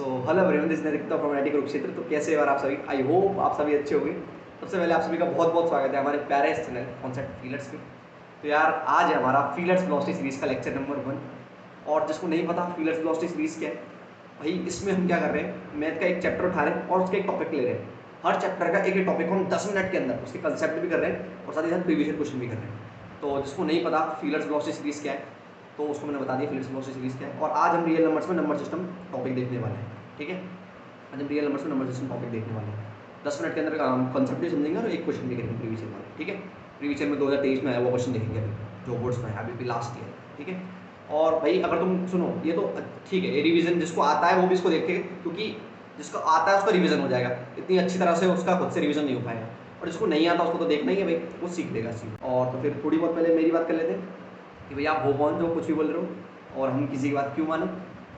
So hello everyone, this is Narita from IT Kurukshetra. तो कैसे हो यार आप सभी? आई होप आप सभी अच्छे होंगे। सबसे पहले आप सभी का बहुत बहुत स्वागत है हमारे प्यारे इस चैनल कॉन्सेप्ट फीलर्स में। तो यार आज है हमारा फीलर्स वेलोसिटी सीरीज का लेक्चर नंबर 1। और जिसको नहीं पता फीलर्स वेलोसिटी सीरीज क्या है, भाई इसमें हम क्या कर रहे हैं, मैथ का एक चैप्टर उठा रहे हैं और उसका एक टॉपिक ले रहे हैं। हर चैप्टर का एक एक टॉपिक हम 10 मिनट के अंदर उसके कंसेप्ट भी कर रहे हैं और साथ ही साथ प्रीवियस क्वेश्चन भी कर रहे हैं। तो जिसको नहीं पता फीलर्स वेलोसिटी सीरीज क्या है, तो उसको मैंने बता दिया फीलर्स वेलोसिटी सीरीज क्या है। और आज हम रियल नंबर्स में नंबर सिस्टम टॉपिक देखने वाले हैं। ठीक है, आज हम रियल नंबर्स में नंबर सिस्टम टॉपिक देखने वाले हैं। 10 मिनट के अंदर कंसेप्ट भी समझेंगे और एक क्वेश्चन भी करेंगे प्रीवियस ईयर वाला। ठीक है, प्रीवियस ईयर में 2023 में आया वो क्वेश्चन देखेंगे अभी, जो बोर्ड्स में है अभी लास्ट ईयर। ठीक है, और भाई अगर तुम सुनो ये तो ठीक है, रिवीजन जिसको आता है वो भी इसको देखे, क्योंकि जिसको आता है उसका रिवीजन हो जाएगा। इतनी अच्छी तरह से उसका खुद से रिवीजन नहीं हो पाएगा, और जिसको नहीं आता उसको तो देखना ही है भाई, वो सीख लेगा चीज़। और तो फिर थोड़ी बहुत पहले मेरी बात कर लेते हैं कि भाई आप हो कौन जो कुछ भी बोल रहे हो और हम किसी की बात क्यों माने।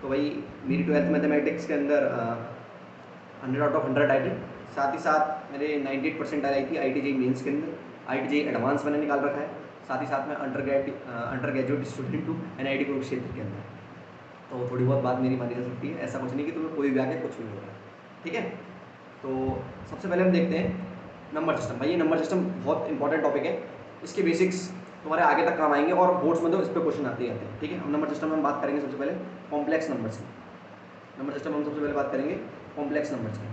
तो भाई मेरी 12th मैथमेटिक्स के अंदर 100 आउट ऑफ 100 आई थी। साथ ही साथ मेरे 98% आई थी IIT मेंस के अंदर। IIT एडवांस मैंने निकाल रखा है। साथ ही साथ मैं अंडर ग्रेजुएट स्टूडेंट हूँ NIT कुरुक्षेत्र के अंदर। तो थोड़ी बहुत बात मेरी मानी जा सकती है, ऐसा कुछ नहीं कि तुम्हें कोई भी आके कुछ भी बोल रहा है। ठीक है, तो सबसे पहले हम देखते हैं नंबर सिस्टम। भाई ये नंबर सिस्टम बहुत इंपॉर्टेंट टॉपिक है, इसके बेसिक्स तुम्हारे आगे तक काम आएंगे और बोर्ड्स में तो इस पर क्वेश्चन आते ही आते हैं। ठीक है, हम नंबर सिस्टम में हम बात करेंगे सबसे पहले कॉम्प्लेक्स नंबर्स की। नंबर सिस्टम में हम सबसे पहले बात करेंगे कॉम्प्लेक्स नंबर्स की।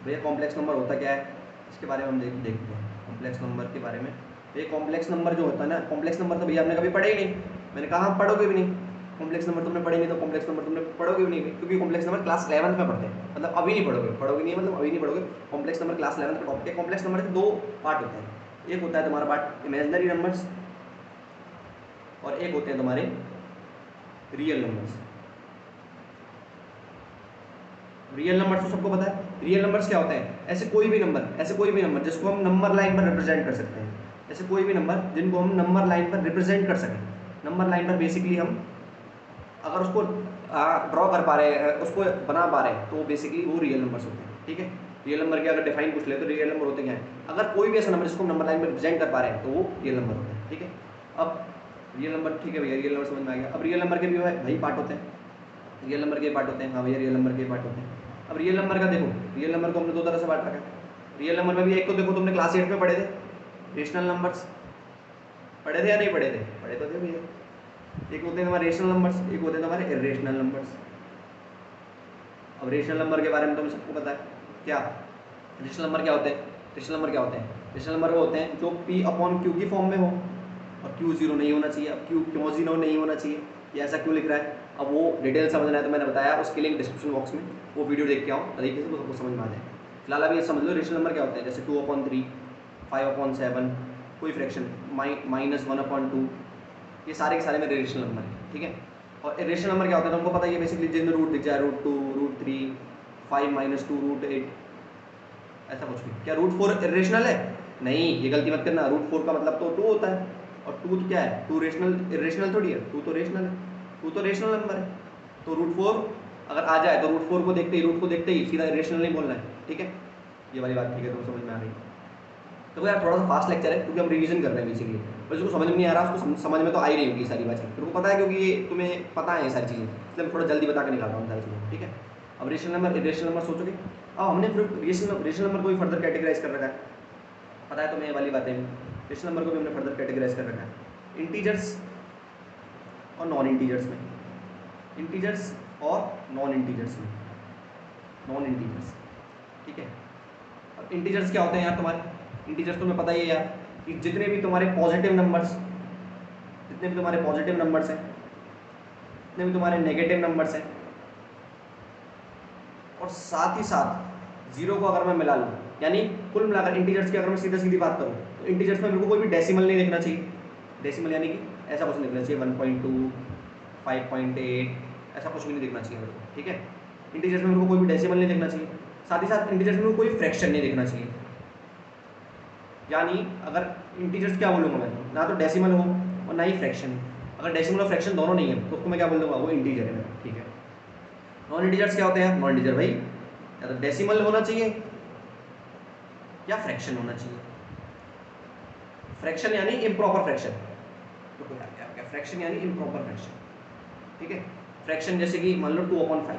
भैया कॉम्प्लेक्स नंबर होता क्या है, इसके बारे में हम देखते हैं कॉम्प्लेक्स नंबर के बारे में। ये कॉम्प्लेक्स नंबर जो होता है ना, कॉम्प्लेक्स नंबर तो भैया आपने कभी पढ़े ही नहीं। मैंने कहा हम पढ़ोगे भी नहीं, कॉम्प्लेक्स नंबर तुमने पढ़े नहीं तो कॉम्प्लेक्स नंबर तुमने पढ़ोगे भी नहीं, क्योंकि कॉम्प्लेक्स नंबर क्लास 11th में पढ़ते हैं। मतलब अभी नहीं पढ़ोगे, पढ़ोगे नहीं मतलब अभी नहीं पढ़ोगे। कॉम्प्लेक्स नंबर क्लास 11th का टॉपिक है। कॉम्प्लेक्स नंबर के 2 पार्ट होते हैं। एक होता है तुम्हारा पार्ट इमेजिनरी नंबर्स और एक होते हैं तुम्हारे रियल नंबर्स। रियल नंबर्स तो सबको पता है। रियल नंबर्स क्या होते हैं, ऐसे कोई भी नंबर जिसको हम नंबर लाइन पर रिप्रेजेंट कर सकते हैं। ऐसे कोई भी नंबर जिनको हम नंबर लाइन पर रिप्रेजेंट कर सकें। नंबर लाइन पर बेसिकली हम अगर उसको ड्रॉ कर पा रहे हैं, उसको बना पा रहे हैं, तो बेसिकली वो रियल नंबर्स होते हैं। ठीक है, रियल नंबर के अगर डिफाइन पूछ ले तो रियल नंबर होते क्या है, अगर कोई भी ऐसा नंबर जिसको हम नंबर लाइन में रिप्रेजेंट कर पा रहे हैं तो वो रियल नंबर होता है। ठीक है, अब रियल नंबर, ठीक है भैया रियल नंबर समझ में आ गया। अब रियल नंबर के भी भाई पार्ट होते हैं, रियल नंबर के पार्ट होते हैं। हाँ भैया रियल नंबर के पार्ट होते हैं। अब रियल नंबर का देखो, रियल नंबर को हमने 2 तरह से बांट रखा है। रियल नंबर में भी एक तो देखो तुमने क्लास 8 में पढ़े थे, रेशनल नंबर्स पढ़े थे या नहीं पढ़े थे? पढ़े तो थे भैया। एक होते हैं तुम्हारे रेशनल नंबर्स, एक होते हैं तुम्हारे इरेशनल नंबर्स। अब रेशनल नंबर के बारे में तुम्हें सबको पता है क्या, रेशनल नंबर क्या होते हैं? रेशनल नंबर क्या होते हैं? रेशनल नंबर वो होते हैं जो P/Q की फॉर्म में हो और Q 0 नहीं होना चाहिए। अब Q क्यों 0 नहीं होना चाहिए, ये ऐसा क्यों लिख रहा है, अब वो डिटेल समझना है तो मैंने बताया, उसके लिंक डिस्क्रिप्शन बॉक्स में, वो वीडियो देख के आओ तरीके से तो सबको समझ में आ जाए। फिलहाल अभी ये समझ लो रेशनल नंबर क्या होते हैं, जैसे 2/3, 5/7, कोई फ्रैक्शन, -1/2, ये सारे के सारे मेरे रेशनल नंबर हैं। ठीक है, और इरेशनल नंबर क्या होता है तुमको पता ही है, बेसिकली जिनमें रूट दिख जाए, √2, √3, 5 - 2, √8, ऐसा कुछ भी। क्या √4 इरेशनल है? नहीं, ये गलती मत करना। √4 का मतलब तो 2 होता है, और 2 क्या है, 2 रेशनल इरेशनल थोड़ी है, 2 तो रेशनल है, 2 तो रेशनल नंबर है। तो √4 अगर आ जाए तो √4 को देखते ही, रूट को देखते ही सीधा इरेशनल नहीं बोलना है। ठीक है, ये वाली बात ठीक है, तो समझ में आ गई। तो यार थोड़ा सा फास्ट लेक्चर है क्योंकि हम रिवीजन कर रहे हैं बेसिकली, और जिसको समझ में नहीं आ रहा उसको समझ में तो आ ही रही होगी सारी बातें, तेरे को पता है क्योंकि ये तुम्हें पता है ये सारी चीज़ें, इसलिए मैं थोड़ा जल्दी बता के निकाल रहा हूँ सारी चीज़ें। ठीक है, अब रेशनल नंबर इरेशनल नंबर सोचोगे। अब हमने फिर रेशनल नंबर को भी फर्दर कैटेगराइज कर रखा है, पता है तुम्हें ये वाली बातें। रेशनल नंबर को भी हमने फर्दर कैटेगराइज कर रखा है इंटीजर्स और नॉन इंटीजर्स में, इंटीजर्स और नॉन इंटीजर्स में, नॉन इंटीजर्स। ठीक है, अब इंटीजर्स क्या होते हैं यार तुम्हारे? इंटीजर्स तुम्हें पता ही है यार कि जितने भी तुम्हारे पॉजिटिव नंबर्स, जितने भी तुम्हारे पॉजिटिव नंबर्स हैं, जितने भी तुम्हारे नेगेटिव नंबर्स हैं, और साथ ही साथ जीरो को अगर मैं मिला लूँ, यानी कुल मिलाकर इंटीजर्स की अगर मैं सीधा सीधी बात करूँ तो इंटीजर्स में मेरे को कोई भी डेसिमल नहीं देखना चाहिए। डेसिमल यानी कि ऐसा कुछ नहीं देखना चाहिए, 1.2, 5.8, ऐसा कुछ भी नहीं देखना चाहिए मेरे को। ठीक है, इंटीजर्स में मेरे को कोई भी डेसिमल नहीं देखना चाहिए। साथ ही साथ इंटीजर्स में कोई फ्रैक्शन नहीं देखना चाहिए। यानी अगर इंटीजर्स क्या बोलूँगा मैं, ना तो डेसिमल हो और ना ही फ्रैक्शन। अगर डेसिमल और फ्रैक्शन दोनों नहीं है तो उसको मैं क्या बोल दूँगा, वो इंटीजर है मेरा। ठीक है, नॉन इंटीजर्स क्या होते हैं? नॉन इंटीजर भाई या तो डेसिमल होना चाहिए या फ्रैक्शन होना चाहिए। फ्रैक्शन यानी इम्प्रॉपर फ्रैक्शन, तो क्या फ्रैक्शन यानी इम्प्रॉपर फ्रैक्शन। ठीक है, फ्रैक्शन जैसे कि मान लो 2/5,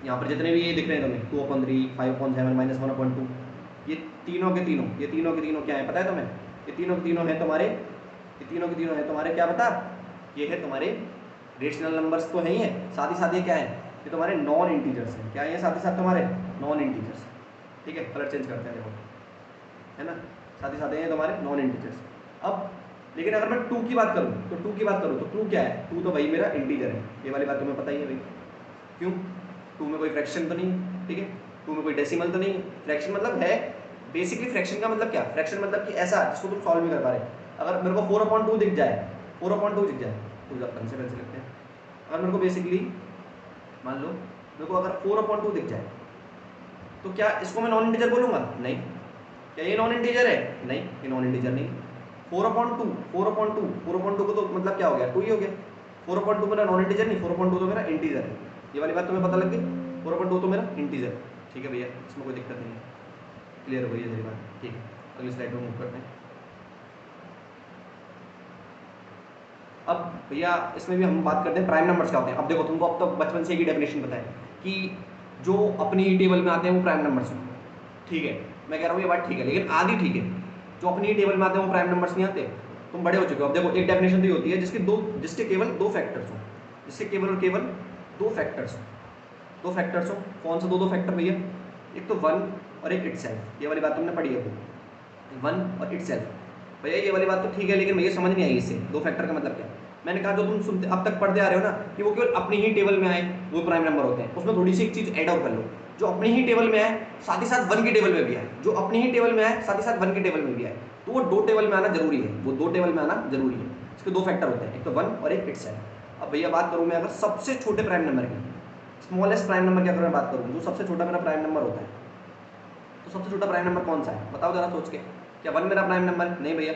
यहाँ पर जितने भी ये दिख रहे हैं तुम्हें 2/3, 5/7, -1/2, ये तीनों के तीनों क्या है पता है तुम्हें? ये तीनों के तीनों हैं तुम्हारे, क्या पता? ये है तुम्हारे रेशनल नंबर्स तो है ही है, साथ ही साथ ये क्या है, ये तुम्हारे नॉन इंटीजर्स हैं। क्या है ये? साथ ही साथ तुम्हारे नॉन इंटीजर्स। ठीक है, कलर चेंज करते हैं देखो, है ना, साथ ही साथ ये तुम्हारे नॉन इंटीजर्स। अब लेकिन अगर मैं 2 की बात करूँ तो 2 क्या है? 2 तो भाई मेरा इंटीजर है, ये वाली बात तुम्हें पता ही है भाई। क्यों? 2 में कोई फ्रैक्शन तो नहीं है, ठीक है, 2 में कोई डेसिमल तो नहीं है। फ्रैक्शन मतलब है बेसिकली, फ्रैक्शन का मतलब क्या? फ्रैक्शन मतलब कि ऐसा जिसको तुम सॉल्व नहीं कर पा रहे। अगर मेरे को 4/2 दिख जाए, 4/2 दिख जाए, तो जब पेन से लिखते हैं, अगर मेरे को बेसिकली मान लो मेरे को अगर 4/2 दिख जाए, तो क्या इसको मैं नॉन इंटीजर बोलूंगा? नहीं। क्या ये नॉन इंटीजर है? नहीं, ये नॉन इंटीजर नहीं। 4/2 को तो मतलब क्या हो गया? 2 ही हो गया। 4/2 मेरा नॉन इंटीजर नहीं, 4/2 तो मेरा इंटीजर है। ये वाली बात तुम्हें पता लग गई? 4/2 तो मेरा इंटीजर। ठीक है भैया, इसमें कोई दिक्कत नहीं है, क्लियर हो गई है सारी बात। ठीक है, अगली स्लाइड में मूव करते हैं। अब भैया इसमें भी हम बात करते हैं प्राइम नंबर्स क्या होते हैं। अब देखो, तुमको अब तो बचपन से ही डेफिनेशन पता है कि जो अपनी ही टेबल में आते हैं वो प्राइम नंबर्स हैं। ठीक है, मैं कह रहा हूँ ये बात ठीक है, लेकिन आधी ठीक है। जो अपनी ही टेबल में आते हैं वो प्राइम नंबर्स नहीं आते। तुम बड़े हो चुके हो। अब देखो, एक डेफिनेशन तो ये होती है जिसके केवल दो फैक्टर्स हो, जिसके केवल और केवल दो फैक्टर्स हो। कौन सा दो फैक्टर भैया? एक तो 1 और एक इटसेल्फ। ये वाली बात तुमने पढ़ी है, 1 और इटसेल्फ। भैया ये वाली बात तो ठीक है, लेकिन भैया समझ नहीं आई इससे दो फैक्टर का मतलब क्या। मैंने कहा जो तुम सुनते अब तक पढ़ते आ रहे हो ना, कि वो केवल अपनी ही टेबल में आए वो प्राइम नंबर होते हैं, उसमें थोड़ी सी एक चीज ऐड और कर लो, जो अपनी ही टेबल में आए साथ ही साथ 1 की टेबल में भी आए, जो अपनी ही टेबल में आए साथ ही साथ 1 की टेबल में भी आए, तो वो दो टेबल में आना जरूरी है। इसके दो फैक्टर होते हैं, एक तो 1 और एक इटसेल्फ। अब भैया बात करूं मैं अगर सबसे छोटे प्राइम नंबर की, स्मॉलेस्ट प्राइम नंबर की अगर मैं बात करूं, जो सबसे छोटा मेरा प्राइम नंबर होता है, तो सबसे छोटा प्राइम नंबर कौन सा है बताओ जरा सोच के। क्या 1 मेरा प्राइम नंबर? नहीं भैया।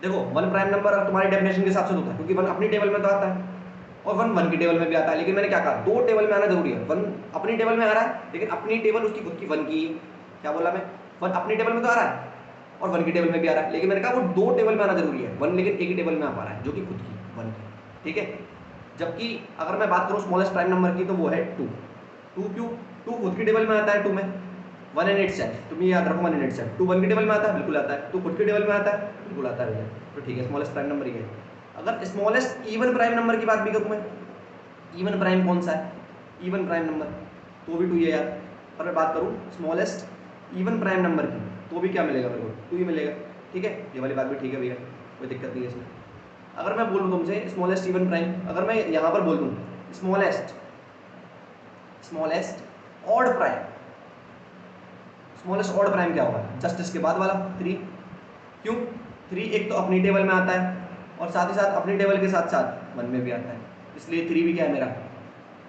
देखो 1 प्राइम नंबर तुम्हारी डेफिनेशन के हिसाब से होता है, क्योंकि 1 अपनी टेबल में तो आता है और 1 की टेबल में भी आता है। लेकिन मैंने क्या कहा, दो टेबल में आना जरूरी है। 1 अपनी टेबल में आ रहा है, लेकिन अपनी टेबल उसकी खुद की 1 की, क्या बोला मैं, 1 अपनी टेबल में तो आ रहा है और 1 की टेबल में भी आ रहा है, लेकिन मैंने कहा वो दो टेबल में आना जरूरी है। 1 लेकिन एक ही टेबल में आ पा रहा है, जो कि खुद की 1 की। ठीक है, जबकि अगर मैं बात करूँ स्मॉलेस्ट प्राइम नंबर की, तो वो है 2। 2 क्यों? 2 खुद की टेबल में आता है, 2 में 1 एंड इटसेल्फ, तुम ये याद रखो 1 एंड इटसेल्फ। 2 1 की टेबल में आता है, बिल्कुल आता है। 2 खुद की टेबल में आता है, बिल्कुल आता है भैया। तो ठीक है, स्मॉलेस्ट प्राइम नंबर ही है। अगर स्मॉलेस्ट इवन प्राइम नंबर की बात भी करूँ मैं, इवन प्राइम कौन सा है? इवन प्राइम नंबर तो भी 2 ही है यार। और मैं बात करूँ स्मॉलेस्ट इवन प्राइम नंबर की, तो भी क्या मिलेगा मेरे को? 2 ही मिलेगा। ठीक है, ये वाली बात भी ठीक है भैया, कोई दिक्कत नहीं है इसमें। अगर मैं बोलूँ तुमसे स्मॉलेस्ट इवन प्राइम, अगर मैं यहाँ पर बोल दूँ smallest odd prime, smallest odd prime क्या होगा? जस्ट इसके बाद वाला 3। क्यों? 3 एक तो अपनी टेबल में आता है और साथ ही साथ अपनी टेबल के साथ साथ 1 में भी आता है, इसलिए 3 भी क्या है मेरा।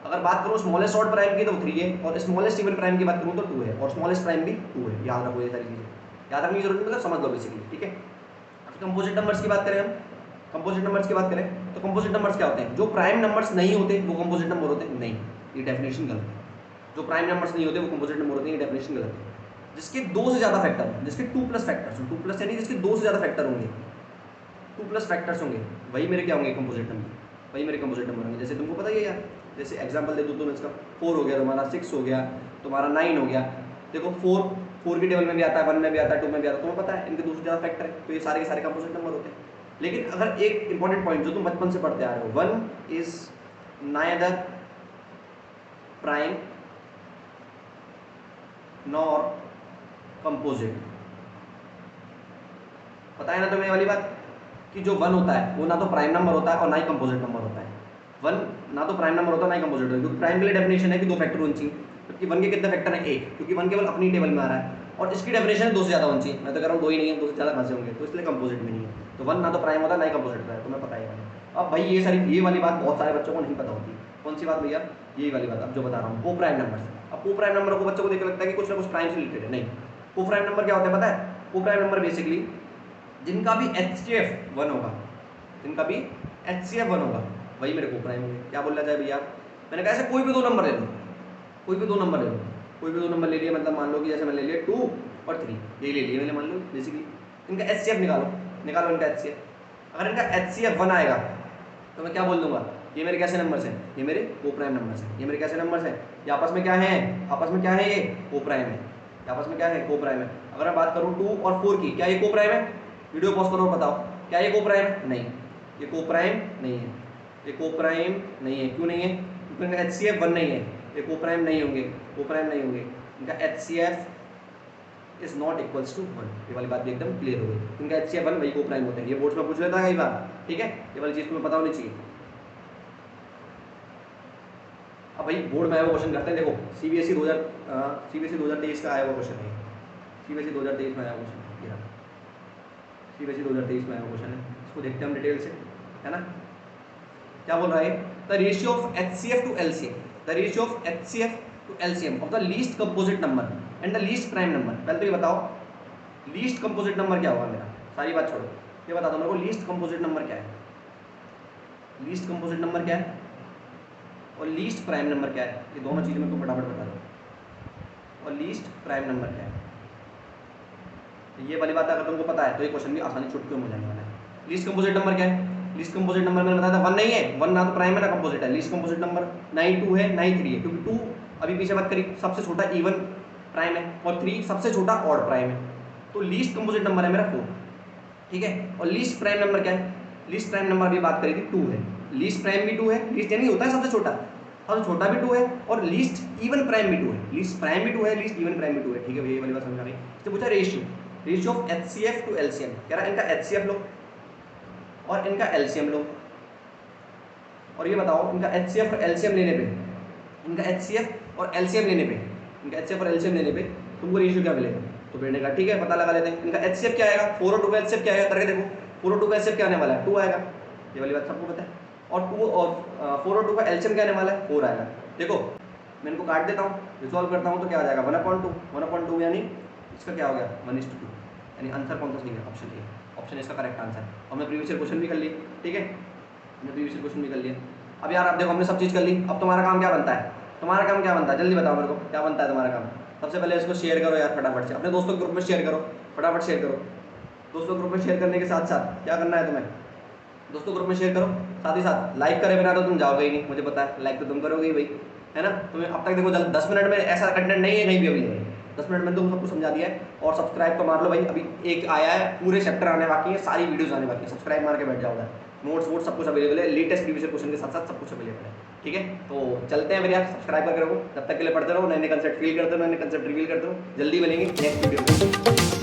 अगर बात करूँ स्मॉलेस्ट ऑड प्राइम की तो 3 है, और स्मॉलेस्ट इवन प्राइम की बात करूँ तो 2 है, और स्मॉलेस्ट प्राइम भी 2 है। याद रखो ये सारी चीज़ें, याद रखने की जरूरत नहीं, मतलब समझ लो बेसिकली। ठीक है, कंपोजिट नंबर्स की बात करें हम, कंपोजिट नंबर्स की बात करें तो कंपोजिट नंबर्स क्या होते हैं? जो प्राइम नंबर्स नहीं होते वो कंपोजिट नंबर होते हैं? नहीं, ये डेफिनेशन गलत है। जो प्राइम नंबर्स नहीं होते वो कंपोजिट नंबर होते हैं, ये डेफिनेशन गलत है। जिसके 2 से ज़्यादा फैक्टर हो, जिसके 2 प्लस फैक्टर्स हो, 2 प्लस यानी जिसके 2 से ज़्यादा फैक्टर होंगे, 2 प्लस फैक्टर्स होंगे, वही मेरे क्या होंगे? कंपोजिट नंबर, वही मेरे कंपोजिट नंबर होंगे। जैसे तुमको पता ही है यार, जैसे एग्जांपल दे दूँ तो इसका 4 हो गया तुम्हारा, 6 हो गया तुम्हारा, 9 हो गया। देखो 4 की टेबल में भी आता है, 1 में भी आता है, 2 में भी आता है, तुम्हें पता है इनके 2 से ज़्यादा फैक्टर है, तो ये सारे के सारे कंपोजिट नंबर होते हैं। लेकिन अगर एक इंपॉर्टेंट पॉइंट जो तुम बचपन से पढ़ते आ रहे हो, 1 is neither prime nor composite. पता है ना तुम्हें ये वाली बात, कि जो 1 होता है वो ना तो प्राइम नंबर होता है और ना ही कंपोजिट नंबर होता है। 1 ना तो प्राइम नंबर होता है ना ही कंपोजिट होता है, क्योंकि प्राइम के लिए डेफिनेशन है कि 2 फैक्टर होने चाहिए, जबकि 1 के कितने फैक्टर हैं? 1, क्योंकि 1 केवल अपनी टेबल में आ रहा है, और इसकी डेफिनेशन है 2 से ज़्यादा होनी चाहिए। मैं तो कह रहा हूँ 2 ही नहीं है, 2 से ज़्यादा कहाँ से होंगे, तो इसलिए कंपोजिट में नहीं है। तो 1 ना तो प्राइम होता है ना ही कंपोजिट होता है, तुम्हें पता है। अब भाई ये वाली बात बहुत सारे बच्चों को नहीं पता होती। कौन सी बात भैया? यही वाली बात अब जो बता रहा हूँ, को प्राइम नंबर। अब को प्राइम नंबर को बच्चों को देख लगता है कि कुछ ना कुछ प्राइम से रिलेटेड है, नहीं। को प्राइम नंबर क्या होता है पता है? को प्राइम नंबर बेसिकली जिनका भी HCF 1 होगा, जिनका भी HCF 1 होगा, वही मेरे को प्राइम होंगे। क्या बोलना चाहे भैया? मैंने कहा ऐसे कोई भी 2 नंबर ले लो, कोई भी 2 नंबर ले लो, कोई भी 2 नंबर ले लिए, मतलब मान लो कि जैसे मैंने ले लिया 2 और 3, यही ले लिए मैंने, मान लो बेसिकली इनका HCF निकालो इनका HCF। अगर इनका HCF 1 आएगा तो मैं क्या बोल दूंगा? ये मेरे कैसे नंबर्स हैं, ये मेरे को प्राइम नंबर्स हैं, ये मेरे कैसे नंबर्स हैं, ये आपस में क्या है, आपस में क्या है, ये को प्राइम है, आपस में क्या है, को प्राइम है। अगर मैं बात करूँ 2 और 4 की, क्या ये को प्राइम है? वीडियो पॉज करो और बताओ, क्या ये को प्राइम है? नहीं, ये को प्राइम नहीं है, ये को प्राइम नहीं है। क्यों नहीं है? क्योंकि इनका HCF 1 नहीं है, ये को प्राइम नहीं होंगे, को प्राइम नहीं होंगे, इनका HCF is not equals to 1। ये वाली बात भी एकदम क्लियर हो गई। इनका HCF 1 वही को प्राइम होते हैं। ये बोर्ड्स में पूछ लेता है कई बार, ठीक है, ये वाली चीज़ तुम्हें पता होनी चाहिए। अब भाई बोर्ड में आया हुआ क्वेश्चन करते हैं, देखो CBSE 2023 का आया हुआ क्वेश्चन है, CBSE 2023 में आया हुआ क्वेश्चन, ये CBSE 2023 में आया हुआ क्वेश्चन है, इसको देखते हैं हम डिटेल से, है ना। क्या बोल रहा है? The ratio of HCF to LCM, the ratio of HCF to LCM of the least composite number and the least prime number. पहले तो ये बताओ लीस्ट कंपोजिट नंबर क्या होगा मेरा, सारी बात छोड़ो, ये बता दो मेरे को लीस्ट कंपोजिट नंबर क्या है, लीस्ट कंपोजिट नंबर क्या है और लीस्ट प्राइम नंबर क्या है, ये दोनों चीज़ें मेरे को फटाफट बता दो। और लीस्ट प्राइम नंबर क्या है, ये वाली बात अगर तुमको पता है तो ये क्वेश्चन भी आसानी छुटकियों में हो जाने वाला है। लीस्ट कंपोजिट नंबर क्या है? लीस्ट कंपोजिट नंबर मैंने बताया था 1 नहीं है, 1 ना तो प्राइम है ना कंपोजिट है। लीस्ट कंपोजिट नंबर ना ही 2 है ना ही 3 है, क्योंकि 2 अभी पीछे बात करी सबसे छोटा इवन प्राइम है और 3 सबसे छोटा ऑड प्राइम है। तो लीस्ट कंपोजिट नंबर है मेरा 4, ठीक है। और लीस्ट प्राइम नंबर क्या है? लीस्ट प्राइम नंबर अभी बात करी थी 2 है, लीस्ट प्राइम भी 2 है, लीस्ट यानी होता है सबसे छोटा, सबसे छोटा भी 2 है और लीस्ट इवन प्राइम भी 2 है, लीस्ट प्राइम भी 2 है, लीस्ट इवन प्राइम भी 2 है, ठीक है भैया, ये वाली बात समझ आ गई। तो पूछा ratio, ratio of HCF to LCM, कह रहा है इनका HCF लो और इनका LCM लो, और ये बताओ इनका HCF और LCM लेने पे, इनका HCF और LCM लेने पे, इनका HCF और LCM लेने पे तुमको रेशियो क्या मिलेगा? तो बेटे का ठीक है, पता लगा लेते हैं। इनका HCF क्या आएगा, 4 और 2 का HCF क्या आएगा, करके देखो। 4 और 2 का HCF क्या आने वाला है? 2 आएगा, ये वाली बात सबको पता है। और 2 और 4 और 2 का LCM क्या आने वाला है? 4 आएगा। देखो मैं इनको काट देता हूँ, रिजॉल्व करता हूँ तो क्या आ जाएगा 1/2, 1/2 यानी इसका क्या हो गया 1:2, यानी आंसर कौन सा सही है? ऑप्शन ए, ऑप्शन इसका करेक्ट आंसर। और मैं प्रीवियस ईयर क्वेश्चन भी कर ली, ठीक है, हमने प्रीवियस ईयर क्वेश्चन भी कर लिया। अब यार आप देखो हमने सब चीज़ कर ली, अब तुम्हारा काम क्या बनता है? तुम्हारा काम क्या बनता है? जल्दी बताओ मेरे को, क्या बनता है तुम्हारा काम? सबसे पहले इसको शेयर करो यार फटाफट से, अपने दोस्तों के ग्रुप में शेयर करो, फटाफट शेयर करो। दोस्तों ग्रुप में शेयर करने के साथ साथ क्या करना है तुम्हें? दोस्तों ग्रुप में शेयर करो, साथ ही साथ लाइक करे बिना तो तुम जाओगे ही नहीं, मुझे पता है, लाइक तो तुम करोगे ही भाई, है ना। तुम्हें अब तक देखो 10 मिनट में ऐसा कंटेंट नहीं है कहीं भी अवेलेबल, 10 मिनट में तुम सबको समझा दिया है। और सब्सक्राइब तो मार लो भाई, अभी एक आया है, पूरे चैप्टर आने बाकी है, सारी वीडियोस आने बाकी है, सब्सक्राइब मार के बैठ जाओ उधर, नोट्स वोट्स सब कुछ अवेलेबल है, लेटेस्ट प्रीवियस क्वेश्चन के साथ साथ सब कुछ अवेलेबल है, ठीक है। तो चलते हैं मेरे यार, सब्सक्राइब करके रखो, जब तक के लिए पढ़ते रहो, नए नए कंसेप्ट फील करते रहो, नए नए कंसेप्ट रिवील करते रहो। जल्दी मिलेंगे नेक्स्ट वीडियो में।